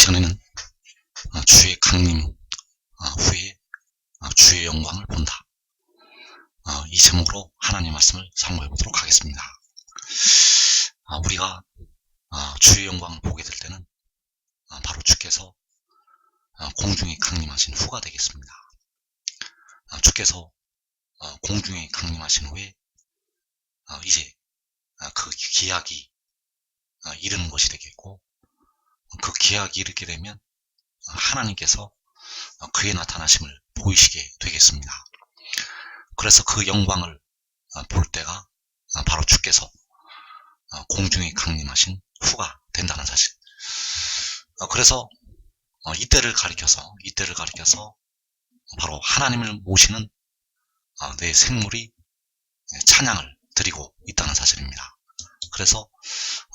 시간에는 주의 강림 후에 주의 영광을 본다. 이 제목으로 하나님 말씀을 상고해 보도록 하겠습니다. 우리가 주의 영광을 보게 될 때는 바로 주께서 공중에 강림하신 후가 되겠습니다. 주께서 공중에 강림하신 후에 이제 그 기약이 이르는 것이 되겠고, 그 기약이 이르게 되면 하나님께서 그의 나타나심을 보이시게 되겠습니다. 그래서 그 영광을 볼 때가 바로 주께서 공중에 강림하신 후가 된다는 사실. 그래서 이때를 가리켜서 바로 하나님을 모시는 내 생물이 찬양을 드리고 있다는 사실입니다. 그래서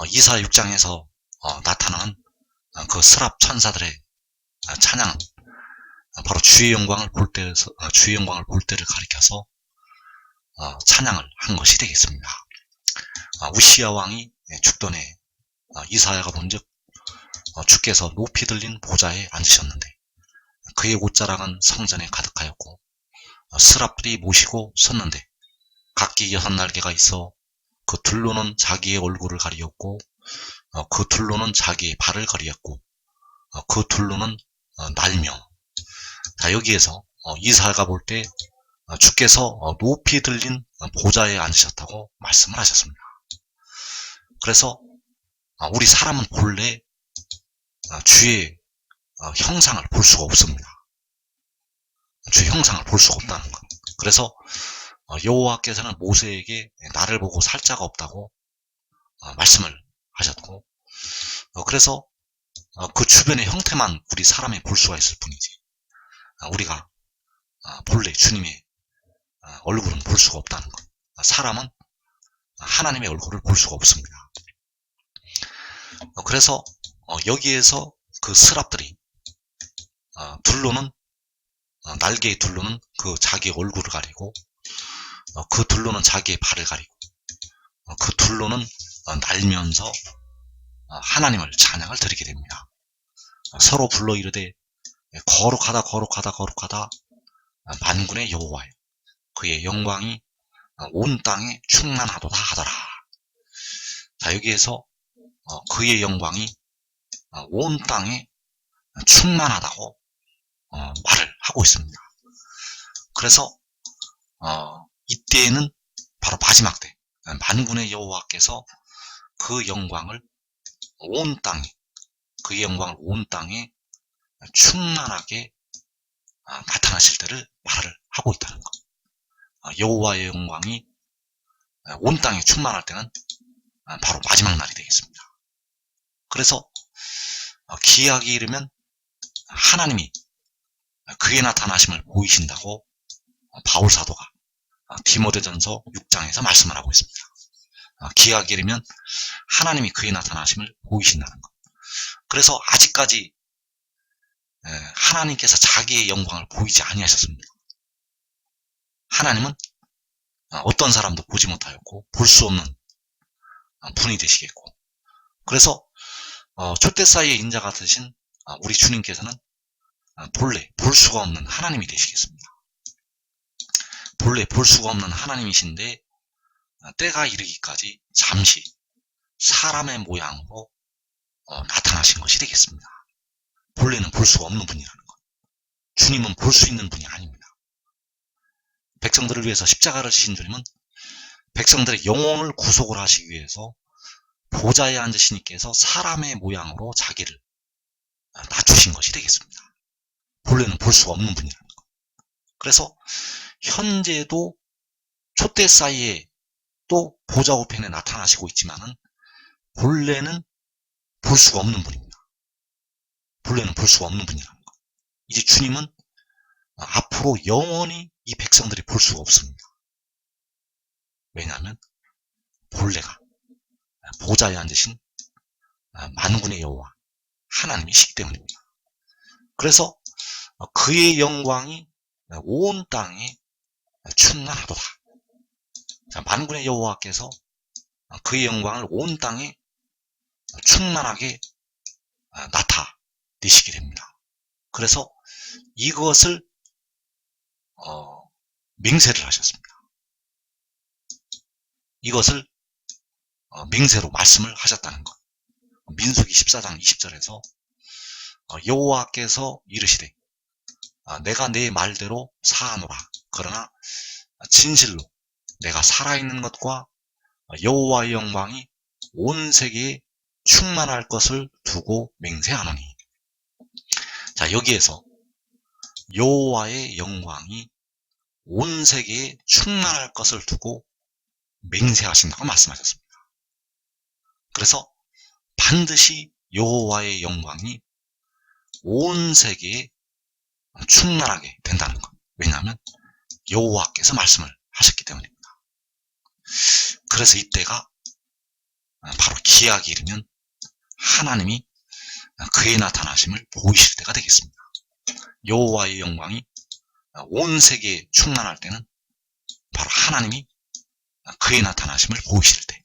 이사야 6장에서 나타나는 그 스랍 천사들의 찬양은 바로 주의 영광을 볼 때를 가리켜서 찬양을 한 것이 되겠습니다. 우시야 왕이 죽던 해 이사야가 본즉 주께서 높이 들린 보좌에 앉으셨는데 그의 옷자락은 성전에 가득하였고 스랍들이 모시고 섰는데 각기 6날개가 있어 그 둘로는 자기의 얼굴을 가리었고 그 둘로는 자기의 발을 가리었고 그 둘로는 날며. 여기에서 이사야가 볼 때 주께서 높이 들린 보좌에 앉으셨다고 말씀을 하셨습니다. 그래서 우리 사람은 본래 주의 형상을 볼 수가 없습니다. 주의 형상을 볼 수가 없다는 것. 그래서 여호와께서는 모세에게 나를 보고 살 자가 없다고 말씀을 하셨고, 그래서 그 주변의 형태만 우리 사람이 볼 수가 있을 뿐이지 우리가 본래 주님의 얼굴은 볼 수가 없다는 것. 사람은 하나님의 얼굴을 볼 수가 없습니다. 그래서 여기에서 그 스랍들이 둘로는 날개의 둘로는 그 자기의 얼굴을 가리고 그 둘로는 자기의 발을 가리고 그 둘로는 날면서 하나님을 찬양을 드리게 됩니다. 서로 불러 이르되 거룩하다 거룩하다 거룩하다 만군의 여호와여, 그의 영광이 온 땅에 충만하도다 하더라. 여기에서 그의 영광이 온 땅에 충만하다고 말을 하고 있습니다. 그래서 이때에는 바로 마지막 때 만군의 여호와께서 그 영광을 온 땅에, 그의 영광을 온 땅에 충만하게 나타나실 때를 말을 하고 있다는 것. 여호와의 영광이 온 땅에 충만할 때는 바로 마지막 날이 되겠습니다. 그래서 기약이 이르면 하나님이 그의 나타나심을 보이신다고 바울 사도가 디모데전서 6장에서 말씀을 하고 있습니다. 기약이 이르면 하나님이 그의 나타나심을 보이신다는 것. 그래서 아직까지 하나님께서 자기의 영광을 보이지 아니하셨습니다. 하나님은 어떤 사람도 보지 못하였고 볼 수 없는 분이 되시겠고, 그래서 촛대 사이의 인자 같으신 우리 주님께서는 본래 볼 수가 없는 하나님이 되시겠습니다. 본래 볼 수가 없는 하나님이신데 때가 이르기까지 잠시 사람의 모양으로 나타나신 것이 되겠습니다. 본래는 볼 수가 없는 분이라는 것. 주님은 볼 수 있는 분이 아닙니다. 백성들을 위해서 십자가를 지신 주님은 백성들의 영혼을 구속을 하시기 위해서 보좌에 앉으신 이께서 사람의 모양으로 자기를 낮추신 것이 되겠습니다. 본래는 볼 수가 없는 분이라는 것. 그래서 현재도 촛대 사이에 또 보좌 우편에 나타나시고 있지만은 본래는 볼 수가 없는 분입니다. 본래는 볼 수가 없는 분이라는 것. 이제 주님은 앞으로 영원히 이 백성들이 볼 수가 없습니다. 왜냐하면 본래가 보좌에 앉으신 만군의 여호와 하나님이시기 때문입니다. 그래서 그의 영광이 온 땅에 충만하도다. 만군의 여호와께서 그의 영광을 온 땅에 충만하게 되시게 됩니다. 그래서 이것을 맹세를 하셨습니다. 이것을 맹세로 말씀을 하셨다는 것. 민수기 14장 20절에서 여호와께서 이르시되 내가 내 말대로 사하노라. 그러나 진실로 내가 살아있는 것과 여호와의 영광이 온 세계에 충만할 것을 두고 맹세하노니. 자, 여기에서 여호와의 영광이 온 세계에 충만할 것을 두고 맹세하신다고 말씀하셨습니다. 그래서 반드시 여호와의 영광이 온 세계에 충만하게 된다는 것. 왜냐하면 여호와께서 말씀을 하셨기 때문입니다. 그래서 이때가 바로 기약이 이르면 하나님이 그의 나타나심을 보이실 때가 되겠습니다. 여호와의 영광이 온 세계에 충만할 때는 바로 하나님이 그의 나타나심을 보이실 때.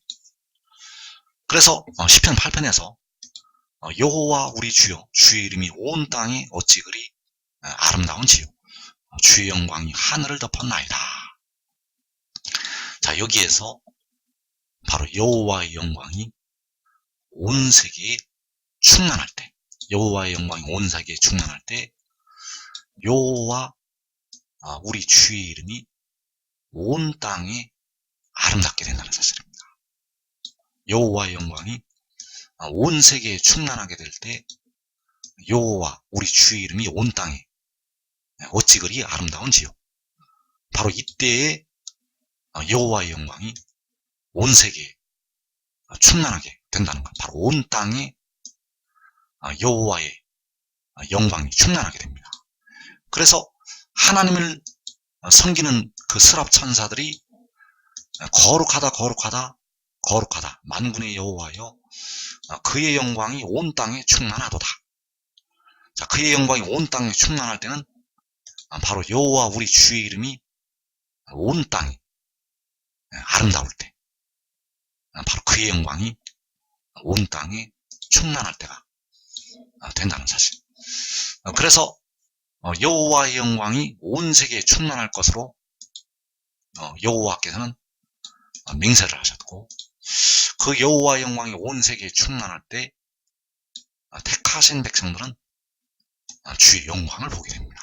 그래서 시편 8편에서 여호와 우리 주여 주의 이름이 온 땅에 어찌 그리 아름다운지요. 주의 영광이 하늘을 덮었나이다. 자, 여기에서 바로 여호와의 영광이 온 세계에 충만할 때, 여호와의 영광이 온 세계에 충만할 때 여호와 우리 주의 이름이 온 땅에 아름답게 된다는 사실입니다. 여호와의 영광이 온 세계에 충만하게 될 때 여호와 우리 주의 이름이 온 땅에 어찌 그리 아름다운지요. 바로 이때에 여호와의 영광이 온 세계에 충만하게 된다는 것. 바로 온 땅에 여호와의 영광이 충만하게 됩니다. 그래서 하나님을 섬기는 그 스랍 천사들이 거룩하다 거룩하다 거룩하다 만군의 여호와여 그의 영광이 온 땅에 충만하도다. 자, 그의 영광이 온 땅에 충만할 때는 바로 여호와 우리 주의 이름이 온 땅에 아름다울 때 바로 그의 영광이 온 땅에 충만할 때가 된다는 사실. 그래서 여호와의 영광이 온 세계에 충만할 것으로 여호와께서는 맹세를 하셨고, 그 여호와의 영광이 온 세계에 충만할 때 택하신 백성들은 주의 영광을 보게 됩니다.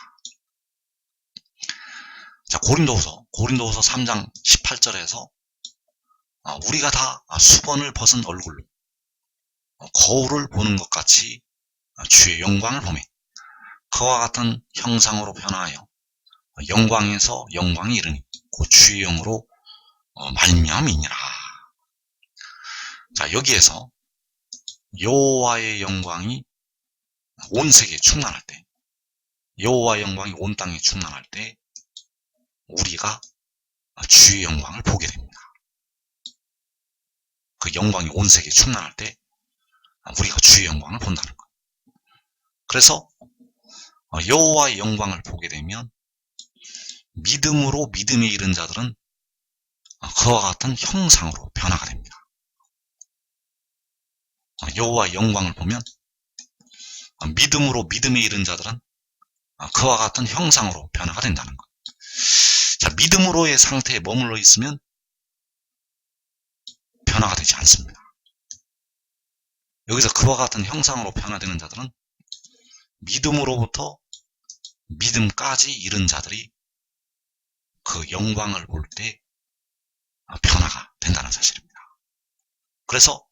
자, 고린도후서 3장 18절에서 우리가 다 수건을 벗은 얼굴로 거울을 보는 것 같이 주의 영광을 보매 그와 같은 형상으로 변화하여 영광에서 영광이 이르니 곧 주의 영으로 말미암이니라. 자, 여기에서 여호와의 영광이 온 세계에 충만할 때, 여호와의 영광이 온 땅에 충만할 때 우리가 주의 영광을 보게 됩니다. 그 영광이 온 세계에 충만할 때 우리가 주의 영광을 본다는 것. 그래서 여호와의 영광을 보게 되면 믿음으로 믿음에 이른 자들은 그와 같은 형상으로 변화가 됩니다. 여호와의 영광을 보면 믿음으로 믿음에 이른 자들은 그와 같은 형상으로 변화가 된다는 것. 자, 믿음으로의 상태에 머물러 있으면 변화가 되지 않습니다. 여기서 그와 같은 형상으로 변화되는 자들은 믿음으로부터 믿음까지 이른 자들이 그 영광을 볼 때 변화가 된다는 사실입니다. 그래서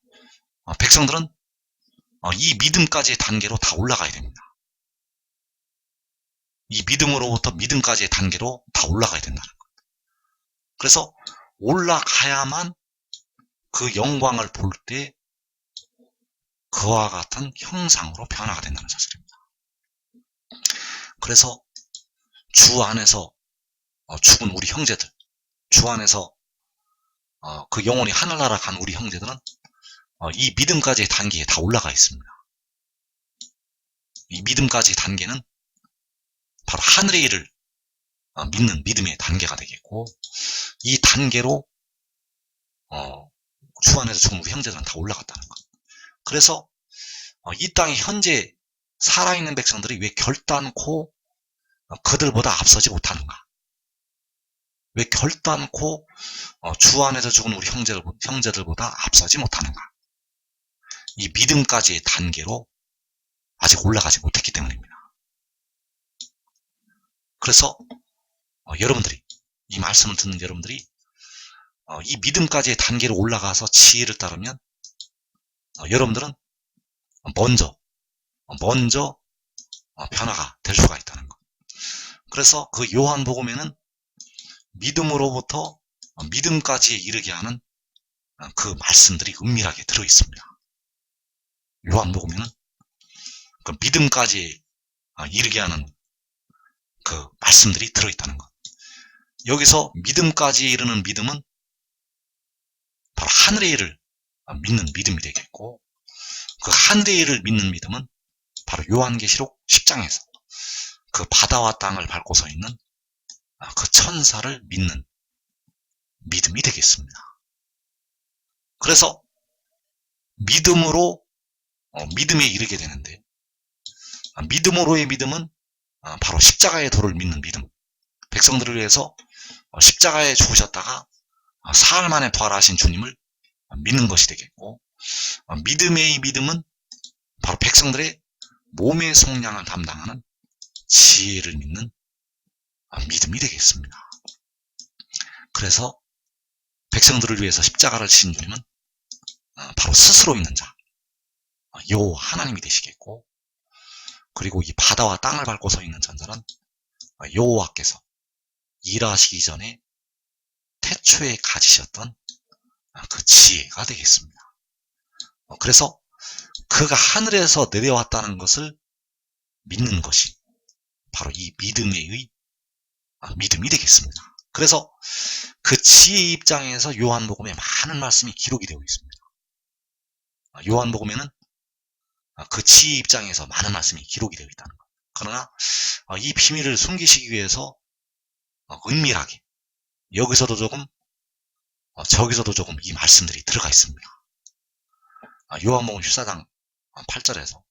백성들은 이 믿음까지의 단계로 다 올라가야 됩니다. 이 믿음으로부터 믿음까지의 단계로 다 올라가야 된다는 것. 그래서 올라가야만 그 영광을 볼 때 그와 같은 형상으로 변화가 된다는 사실입니다. 그래서 주 안에서 죽은 우리 형제들, 주 안에서 그 영혼이 하늘나라 간 우리 형제들은 이 믿음까지의 단계에 다 올라가 있습니다. 이 믿음까지의 단계는 바로 하늘의 일을 믿는 믿음의 단계가 되겠고, 이 단계로 주 안에서 죽은 우리 형제들은 다 올라갔다는 것. 그래서 이 땅의 현재 살아있는 백성들이 왜 결단코 그들보다 앞서지 못하는가? 왜 결단코 주 안에서 죽은 우리 형제들보다 앞서지 못하는가? 이 믿음까지의 단계로 아직 올라가지 못했기 때문입니다. 그래서 여러분들이, 이 말씀을 듣는 여러분들이 이 믿음까지의 단계로 올라가서 지혜를 따르면 여러분들은 먼저 변화가 될 수가 있다는 것. 그래서 그 요한복음에는 믿음으로부터 믿음까지 이르게 하는 그 말씀들이 은밀하게 들어있습니다. 요한복음에는 그 믿음까지 이르게 하는 그 말씀들이 들어있다는 것. 여기서 믿음까지 이르는 믿음은 바로 하늘의 일을 믿는 믿음이 되겠고, 그 하늘의 일을 믿는 믿음은 바로 요한계시록 10장에서 그 바다와 땅을 밟고 서 있는 그 천사를 믿는 믿음이 되겠습니다. 그래서 믿음으로 믿음에 이르게 되는데, 믿음으로의 믿음은 바로 십자가의 도를 믿는 믿음. 백성들을 위해서 십자가에 죽으셨다가 사흘 만에 부활하신 주님을 믿는 것이 되겠고, 믿음의 믿음은 바로 백성들의 몸의 속량을 담당하는 지혜를 믿는 믿음이 되겠습니다. 그래서 백성들을 위해서 십자가를 지신 주님은 바로 스스로 있는 자, 여호와 하나님이 되시겠고, 그리고 이 바다와 땅을 밟고 서 있는 전자는 여호와께서 일하시기 전에 태초에 가지셨던 그 지혜가 되겠습니다. 그래서 그가 하늘에서 내려왔다는 것을 믿는 것이 바로 이 믿음의 믿음이 되겠습니다. 그래서 그 지혜의 입장에서 요한복음에 많은 말씀이 기록이 되어 있습니다. 요한복음에는 그 지혜의 입장에서 많은 말씀이 기록이 되어 있다는 것. 그러나 이 비밀을 숨기시기 위해서 은밀하게 여기서도 조금 저기서도 조금 이 말씀들이 들어가 있습니다. 요한복음 14장 8절에서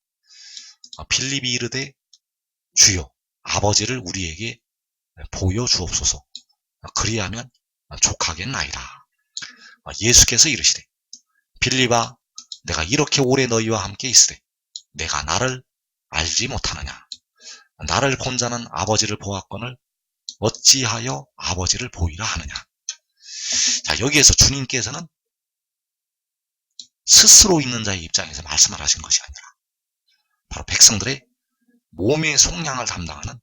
빌립이 이르되 주여 아버지를 우리에게 보여주옵소서 그리하면 족하겠나이다. 예수께서 이르시되 빌립아 내가 이렇게 오래 너희와 함께 있으되 내가 나를 알지 못하느냐. 나를 본 자는 아버지를 보았거늘 어찌하여 아버지를 보이라 하느냐. 자, 여기에서 주님께서는 스스로 있는 자의 입장에서 말씀을 하신 것이 아니라 바로 백성들의 몸의 속량을 담당하는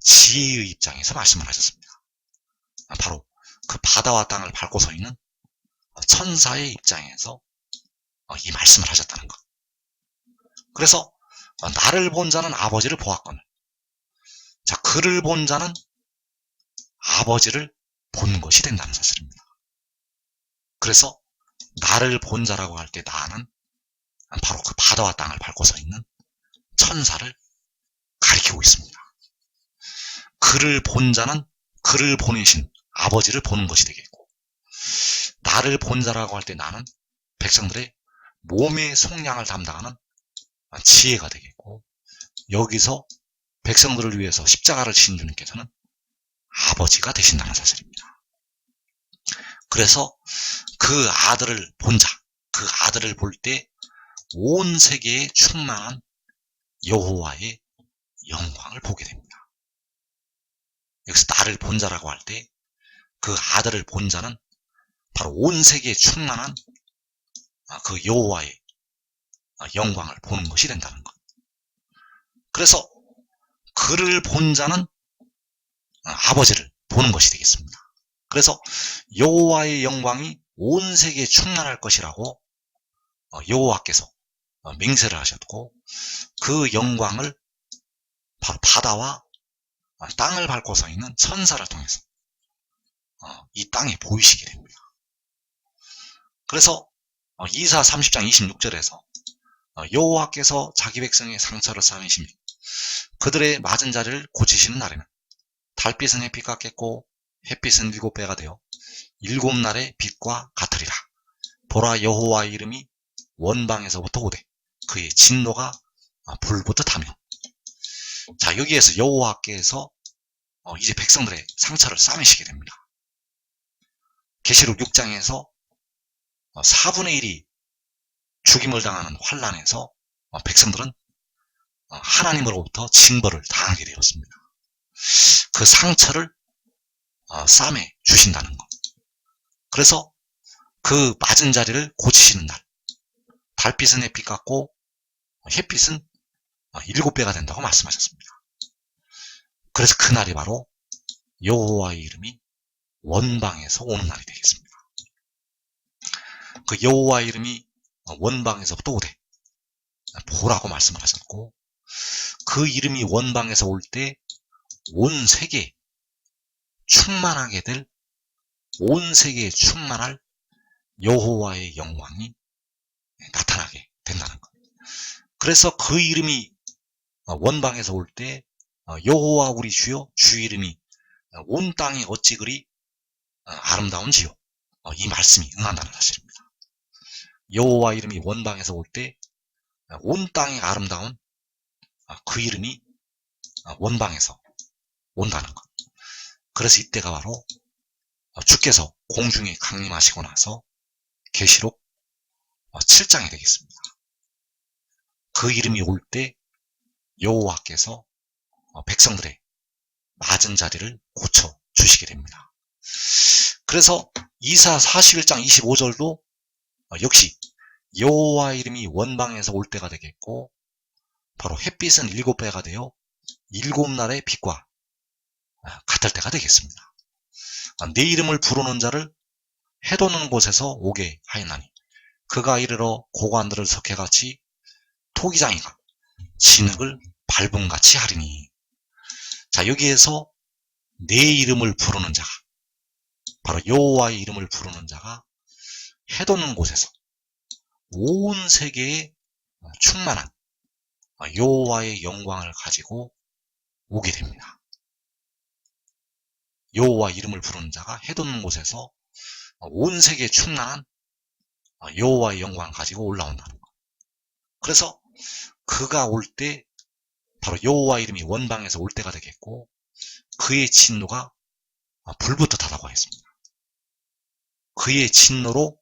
지혜의 입장에서 말씀을 하셨습니다. 바로 그 바다와 땅을 밟고 서 있는 천사의 입장에서 이 말씀을 하셨다는 것. 그래서 나를 본 자는 아버지를 보았거늘. 자, 그를 본 자는 아버지를 본 것이 된다는 사실입니다. 그래서 나를 본 자라고 할 때 나는 바로 그 바다와 땅을 밟고 서 있는 천사를 가리키고 있습니다. 그를 본 자는 그를 보내신 아버지를 보는 것이 되겠고, 나를 본 자라고 할 때 나는 백성들의 몸의 속량을 담당하는 지혜가 되겠고, 여기서 백성들을 위해서 십자가를 지신 주님께서는 아버지가 되신다는 사실입니다. 그래서 그 아들을 본 자, 그 아들을 볼 때 온 세계에 충만한 여호와의 영광을 보게 됩니다. 여기서 나를 본 자라고 할 때 그 아들을 본 자는 바로 온 세계에 충만한 그 여호와의 영광을 보는 것이 된다는 것. 그래서 그를 본 자는 아버지를 보는 것이 되겠습니다. 그래서 여호와의 영광이 온 세계에 충만할 것이라고 여호와께서 맹세를 하셨고, 그 영광을 바로 바다와 땅을 밟고 서 있는 천사를 통해서 이 땅에 보이시게 됩니다. 그래서 이사 30장 26절에서 여호와께서 자기 백성의 상처를 싸매시며 그들의 맞은 자리를 고치시는 날에는 달빛은 햇빛 같겠고 햇빛은 7배가 되어 7날의 빛과 같으리라. 보라 여호와의 이름이 원방에서부터 오되 그의 진노가 불부터 타며. 자, 여기에서 여호와께서 이제 백성들의 상처를 싸매시게 됩니다. 계시록 6장에서 4분의 1이 죽임을 당하는 환란에서 백성들은 하나님으로부터 징벌을 당하게 되었습니다. 그 상처를 싸매 주신다는 것. 그래서 그 맞은 자리를 고치시는 날, 달빛은 햇빛 같고 햇빛은 7배가 된다고 말씀하셨습니다. 그래서 그날이 바로 여호와의 이름이 원방에서 오는 날이 되겠습니다. 그 여호와의 이름이 원방에서부터 오되 보라고 말씀을 하셨고, 그 이름이 원방에서 올 때 온 세계에 충만하게 될, 온 세계에 충만할 여호와의 영광이 나타나게 된다는 것. 그래서 그 이름이 원방에서 올 때 여호와 우리 주여 주 이름이 온 땅이 어찌 그리 아름다운지요, 이 말씀이 응한다는 사실입니다. 여호와 이름이 원방에서 올 때 온 땅이 아름다운 그 이름이 원방에서 온다는 것. 그래서 이때가 바로 주께서 공중에 강림하시고 나서 계시록 7장이 되겠습니다. 그 이름이 올 때 여호와께서 백성들의 맞은 자리를 고쳐 주시게 됩니다. 그래서 이사 41장 25절도 역시 여호와 이름이 원방에서 올 때가 되겠고, 바로 햇빛은 7배가 되어 7날의 빛과 같을 때가 되겠습니다. 내 이름을 부르는 자를 해도는 곳에서 오게 하였나니 그가 이르러 고관들을 석회같이 토기장이가 진흙을 밟음같이 하리니. 자, 여기에서 내 이름을 부르는 자가, 바로 여호와의 이름을 부르는 자가 해도는 곳에서 온 세계에 충만한 여호와의 영광을 가지고 오게 됩니다. 여호와 이름을 부르는 자가 해돋는 곳에서 온 세계에 충만한 여호와의 영광을 가지고 올라온다는 것. 그래서 그가 올 때 바로 여호와 이름이 원방에서 올 때가 되겠고, 그의 진노가 불부터 타다고 했습니다. 그의 진노로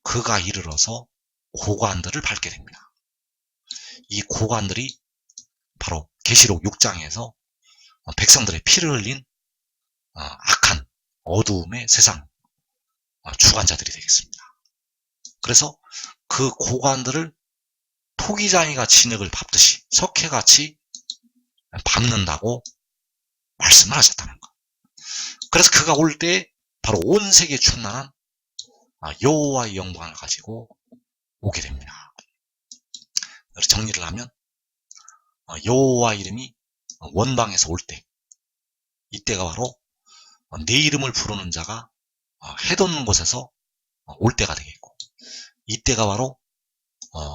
그가 이르러서 고관들을 밟게 됩니다. 이 고관들이 바로 계시록 6장에서 백성들의 피를 흘린 악한 어두움의 세상 주관자들이 되겠습니다. 그래서 그 고관들을 토기장이가 진흙을 밟듯이 석회같이 밟는다고 말씀을 하셨다는 것. 그래서 그가 올 때 바로 온 세계에 충만한 여호와의 영광을 가지고 오게 됩니다. 정리를 하면 여호와 이름이 원방에서 올 때, 이때가 바로 내 이름을 부르는 자가 해돋는 곳에서 올 때가 되겠고, 이때가 바로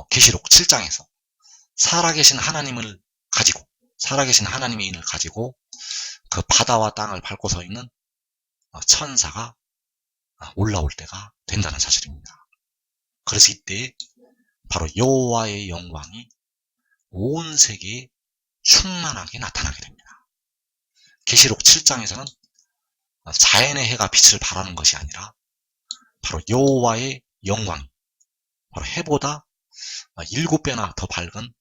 계시록 7장에서 살아계신 하나님을 가지고, 살아계신 하나님의 인을 가지고 그 바다와 땅을 밟고 서 있는 천사가 올라올 때가 된다는 사실입니다. 그래서 이때 바로 여호와의 영광이 온 세계에 충만하게 나타나게 됩니다. 계시록 7장에서는 자연의 해가 빛을 발하는 것이 아니라 바로 여호와의 영광이, 바로 해보다 7배나 더 밝은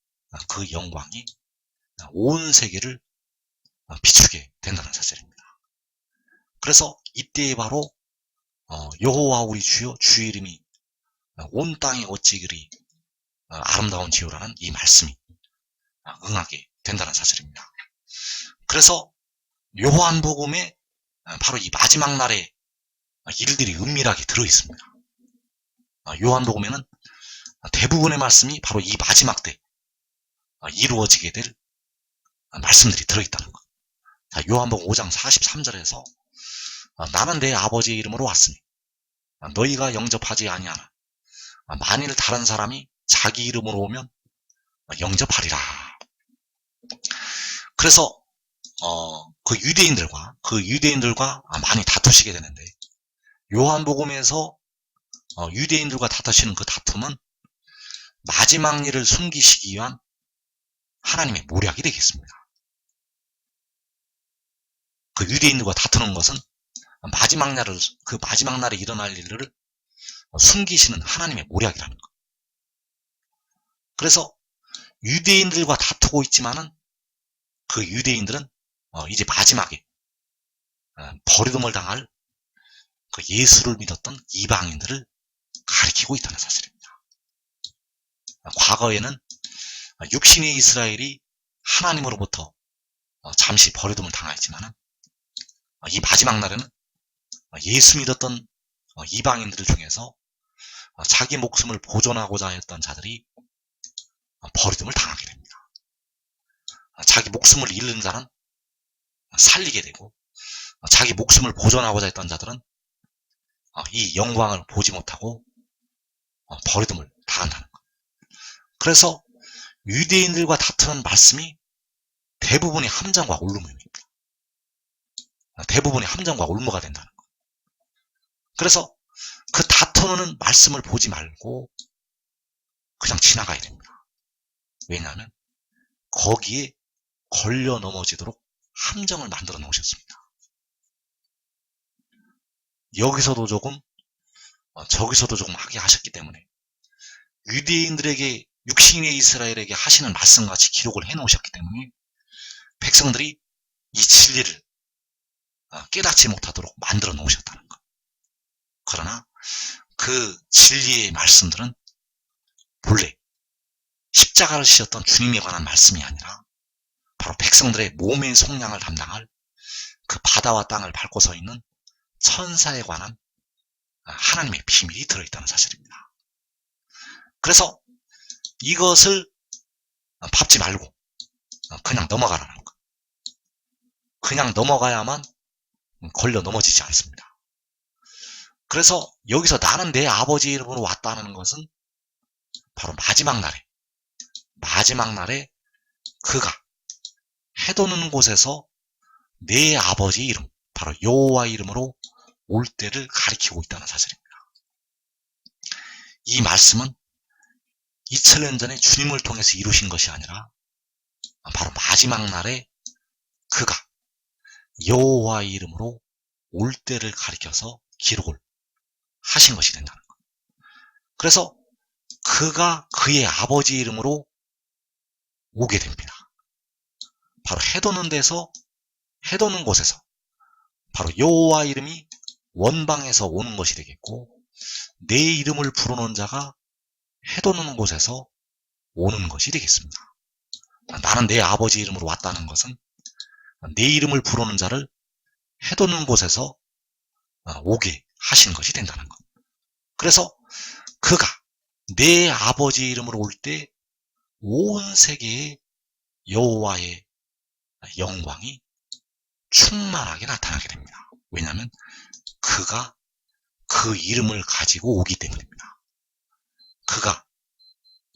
그 영광이 온 세계를 비추게 된다는 사실입니다. 그래서 이때에 바로 여호와 우리 주여 주 이름이 온 땅에 어찌 그리 아름다운지요라는 이 말씀이 응하게 된다는 사실입니다. 그래서 요한복음에 바로 이 마지막 날의 일들이 은밀하게 들어있습니다. 요한복음에는 대부분의 말씀이 바로 이 마지막 때 이루어지게 될 말씀들이 들어있다는 것. 요한복음 5장 43절에서 나는 내 아버지의 이름으로 왔으니 너희가 영접하지 아니하나 만일 다른 사람이 자기 이름으로 오면 영접하리라. 그래서 그 유대인들과 많이 다투시게 되는데, 요한복음에서 유대인들과 다투시는 그 다툼은 마지막 일을 숨기시기 위한 하나님의 모략이 되겠습니다. 그 유대인들과 다투는 것은 그 마지막 날에 일어날 일을 숨기시는 하나님의 모략이라는 것. 그래서 유대인들과 다투고 있지만은 그 유대인들은 이제 마지막에 버리둠을 당할 그 예수를 믿었던 이방인들을 가리키고 있다는 사실입니다. 과거에는 육신의 이스라엘이 하나님으로부터 잠시 버리둠을 당하였지만은 이 마지막 날에는 예수 믿었던 이방인들 중에서 자기 목숨을 보존하고자 했던 자들이 버리둠을 당하게 됩니다. 자기 목숨을 잃는 자는 살리게 되고 자기 목숨을 보존하고자 했던 자들은 이 영광을 보지 못하고 버리둠을 당한다는 것. 그래서 유대인들과 다투는 말씀이 대부분이 함정과 올무입니다. 대부분이 함정과 올무가 된다는 것. 그래서 그 다투는 말씀을 보지 말고 그냥 지나가야 됩니다. 왜냐하면 거기에 걸려 넘어지도록 함정을 만들어 놓으셨습니다. 여기서도 조금 저기서도 조금 하게 하셨기 때문에 유대인들에게 육신의 이스라엘에게 하시는 말씀같이 기록을 해 놓으셨기 때문에 백성들이 이 진리를 깨닫지 못하도록 만들어 놓으셨다는 것. 그러나 그 진리의 말씀들은 본래 십자가를 지셨던 주님에 관한 말씀이 아니라 바로 백성들의 몸의 속량을 담당할 그 바다와 땅을 밟고 서 있는 천사에 관한 하나님의 비밀이 들어있다는 사실입니다. 그래서 이것을 밟지 말고 그냥 넘어가라는 것. 그냥 넘어가야만 걸려 넘어지지 않습니다. 그래서 여기서 나는 내 아버지 이름으로 왔다는 것은 바로 마지막 날에 그가 해도는 곳에서 내 아버지 이름, 바로 여호와 이름으로 올 때를 가리키고 있다는 사실입니다. 이 말씀은 2000년 전에 주님을 통해서 이루신 것이 아니라 바로 마지막 날에 그가 여호와 이름으로 올 때를 가리켜서 기록을 하신 것이 된다는 것. 그래서 그가 그의 아버지 이름으로 오게 됩니다. 바로 해도는 곳에서 바로 여호와 이름이 원방에서 오는 것이 되겠고 내 이름을 부르는 자가 해도는 곳에서 오는 것이 되겠습니다. 나는 내 아버지 이름으로 왔다는 것은 내 이름을 부르는 자를 해도는 곳에서 오게 하신 것이 된다는 것. 그래서 그가 내 아버지 이름으로 올 때 온 세계에 여호와의 영광이 충만하게 나타나게 됩니다. 왜냐하면 그가 그 이름을 가지고 오기 때문입니다. 그가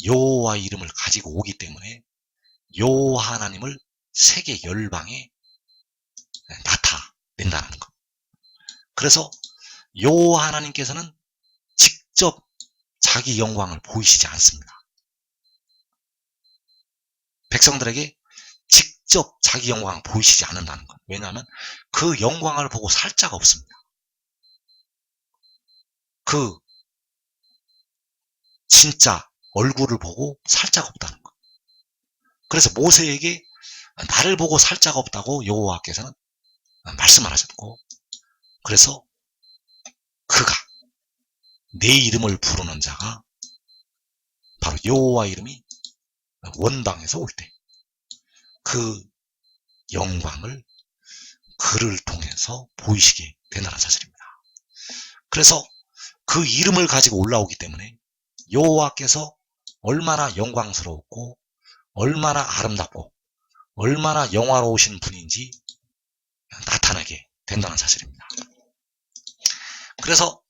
여호와 이름을 가지고 오기 때문에 여호와 하나님을 세계 열방에 나타낸다는 것. 그래서 여호와 하나님께서는 직접 자기 영광을 보이시지 않습니다. 백성들에게 직접 자기 영광을 보이시지 않는다는 것. 왜냐하면 그 영광을 보고 살 자가 없습니다. 그 진짜 얼굴을 보고 살 자가 없다는 것. 그래서 모세에게 나를 보고 살 자가 없다고 여호와께서는 말씀을 하셨고, 그래서 그가 내 이름을 부르는 자가 바로 여호와 이름이 원방에서 올 때 그 영광을 그를 통해서 보이시게 된다는 사실입니다. 그래서 그 이름을 가지고 올라오기 때문에 여호와께서 얼마나 영광스러웠고 얼마나 아름답고 얼마나 영화로우신 분인지 나타나게 된다는 사실입니다. 그래서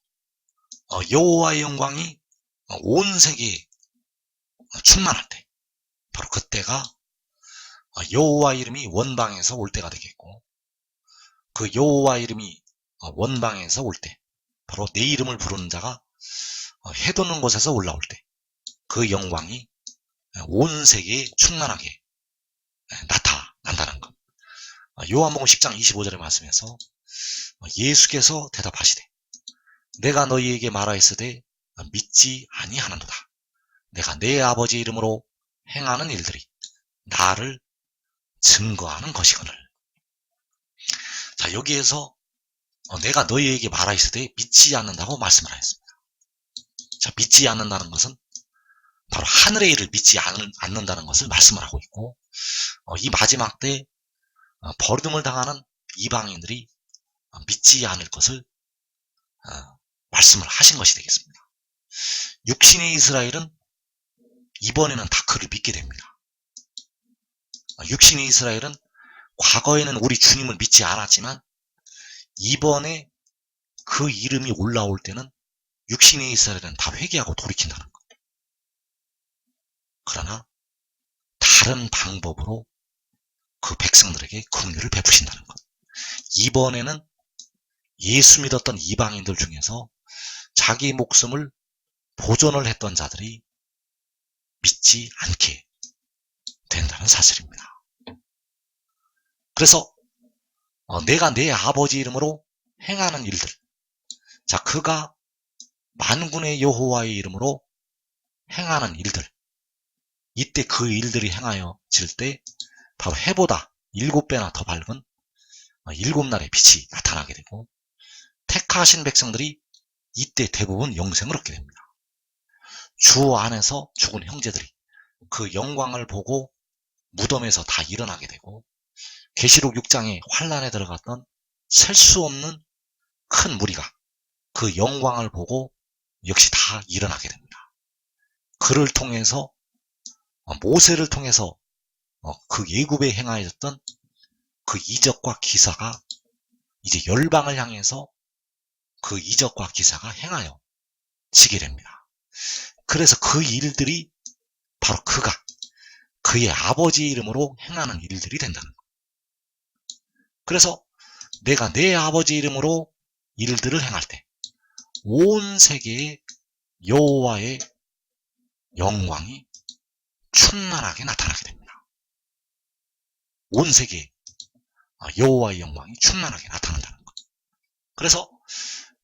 여호와의 영광이 온 세계에 충만할 때 바로 그때가 여호와 이름이 원방에서 올 때가 되겠고, 그 여호와 이름이 원방에서 올 때 바로 내 이름을 부르는 자가 해도는 곳에서 올라올 때 그 영광이 온 세계에 충만하게 나타난다는 것. 요한복음 10장 25절의 말씀에서 예수께서 대답하시되 내가 너희에게 말하였으되 믿지 아니하는도다. 내가 내 아버지 이름으로 행하는 일들이 나를 증거하는 것이거늘. 자, 여기에서 내가 너희에게 말하였으되 믿지 않는다고 말씀을 하였습니다. 자, 믿지 않는다는 것은 바로 하늘의 일을 믿지 않는다는 것을 말씀을 하고 있고, 이 마지막 때 버림을 당하는 이방인들이 믿지 않을 것을 말씀을 하신 것이 되겠습니다. 육신의 이스라엘은 이번에는 다 그를 믿게 됩니다. 육신의 이스라엘은 과거에는 우리 주님을 믿지 않았지만 이번에 그 이름이 올라올 때는 육신의 이스라엘은 다 회개하고 돌이킨다는 것. 그러나 다른 방법으로 그 백성들에게 긍휼을 베푸신다는 것. 이번에는 예수 믿었던 이방인들 중에서 자기 목숨을 보존을 했던 자들이 믿지 않게 된다는 사실입니다. 그래서 내가 내 아버지 이름으로 행하는 일들, 자, 그가 만군의 여호와의 이름으로 행하는 일들, 이때 그 일들이 행하여질 때 바로 해보다 7배나 더 밝은 7날의 빛이 나타나게 되고, 택하신 백성들이 이때 대부분 영생을 얻게 됩니다. 주 안에서 죽은 형제들이 그 영광을 보고 무덤에서 다 일어나게 되고, 계시록 6장에 환란에 들어갔던 셀 수 없는 큰 무리가 그 영광을 보고 역시 다 일어나게 됩니다. 그를 통해서 모세를 통해서 그 예굽에 행하였던 그 이적과 기사가 이제 열방을 향해서 그 이적과 기사가 행하여 지게 됩니다. 그래서 그 일들이 바로 그가 그의 아버지 이름으로 행하는 일들이 된다는 것. 그래서 내가 내 아버지 이름으로 일들을 행할 때 온 세계에 여호와의 영광이 충만하게 나타나게 됩니다. 온 세계에 여호와의 영광이 충만하게 나타난다는 것. 그래서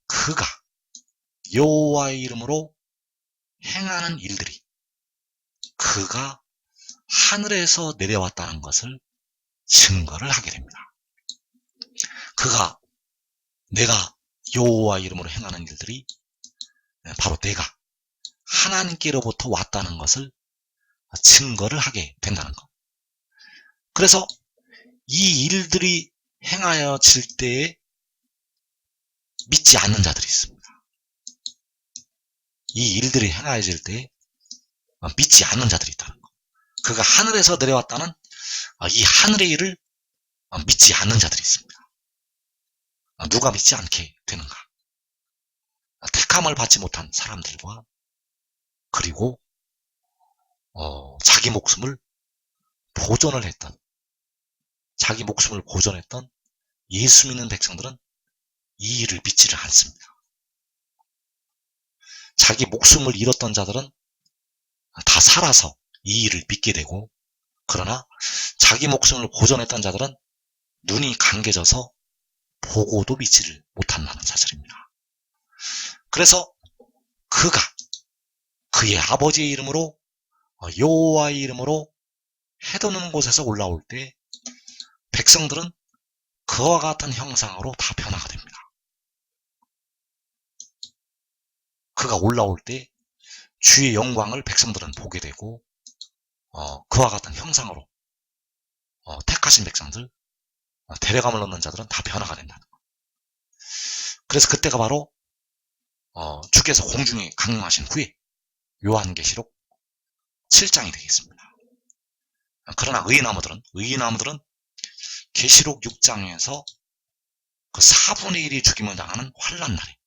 그가 여호와의 이름으로 행하는 일들이 그가 하늘에서 내려왔다는 것을 증거를 하게 됩니다. 내가 여호와 이름으로 행하는 일들이 바로 내가 하나님께로부터 왔다는 것을 증거를 하게 된다는 것. 그래서 이 일들이 행하여질 때에 믿지 않는 자들이 있습니다. 이 일들이 행하여질 때에 믿지 않는 자들이 있다는 것. 그가 하늘에서 내려왔다는 이 하늘의 일을 믿지 않는 자들이 있습니다. 누가 믿지 않게 되는가? 택함을 받지 못한 사람들과, 그리고 자기 목숨을 보존했던 예수 믿는 백성들은 이 일을 믿지를 않습니다. 자기 목숨을 잃었던 자들은 다 살아서 이 일을 믿게 되고, 그러나 자기 목숨을 보존했던 자들은 눈이 감겨져서 보고도 믿지를 못한다는 사실입니다. 그래서 그가 그의 아버지의 이름으로 여호와의 이름으로 해도는 곳에서 올라올 때 백성들은 그와 같은 형상으로 다 변화가 됩니다. 그가 올라올 때 주의 영광을 백성들은 보게 되고, 그와 같은 형상으로 택하신 백성들, 데려감을 얻는 자들은 다 변화가 된다는 것. 그래서 그때가 바로 주께서 공중에 강림하신 후에 요한계시록 7장이 되겠습니다. 그러나 의인나무들은 계시록 6장에서 그 4분의 1이 죽임을 당하는 환란 날에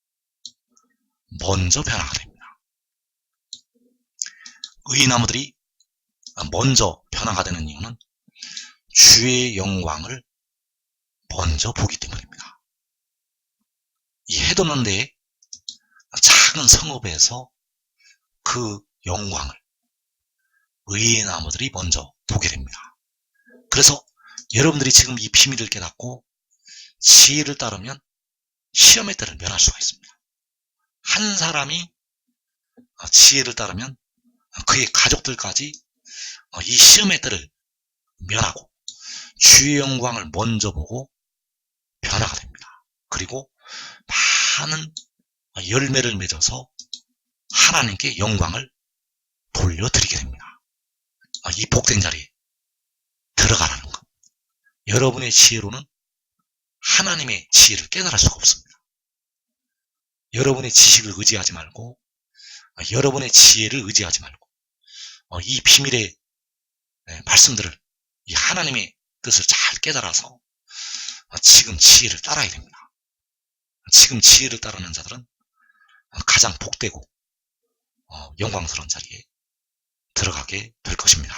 먼저 변화가 됩니다. 의인나무들이 먼저 변화가 되는 이유는 주의 영광을 먼저 보기 때문입니다. 이 해돋는 데에 작은 성읍에서 그 영광을 의인나무들이 먼저 보게 됩니다. 그래서 여러분들이 지금 이 비밀을 깨닫고 지혜를 따르면 시험의 때를 면할 수가 있습니다. 한 사람이 지혜를 따르면 그의 가족들까지 이 시험의 때를 면하고 주의 영광을 먼저 보고 변화가 됩니다. 그리고 많은 열매를 맺어서 하나님께 영광을 돌려드리게 됩니다. 이 복된 자리에 들어가라는 것. 여러분의 지혜로는 하나님의 지혜를 깨달을 수가 없습니다. 여러분의 지식을 의지하지 말고 여러분의 지혜를 의지하지 말고 이 비밀의 말씀들을 이 하나님의 뜻을 잘 깨달아서 지금 지혜를 따라야 됩니다. 지금 지혜를 따르는 자들은 가장 복되고 영광스러운 자리에 들어가게 될 것입니다.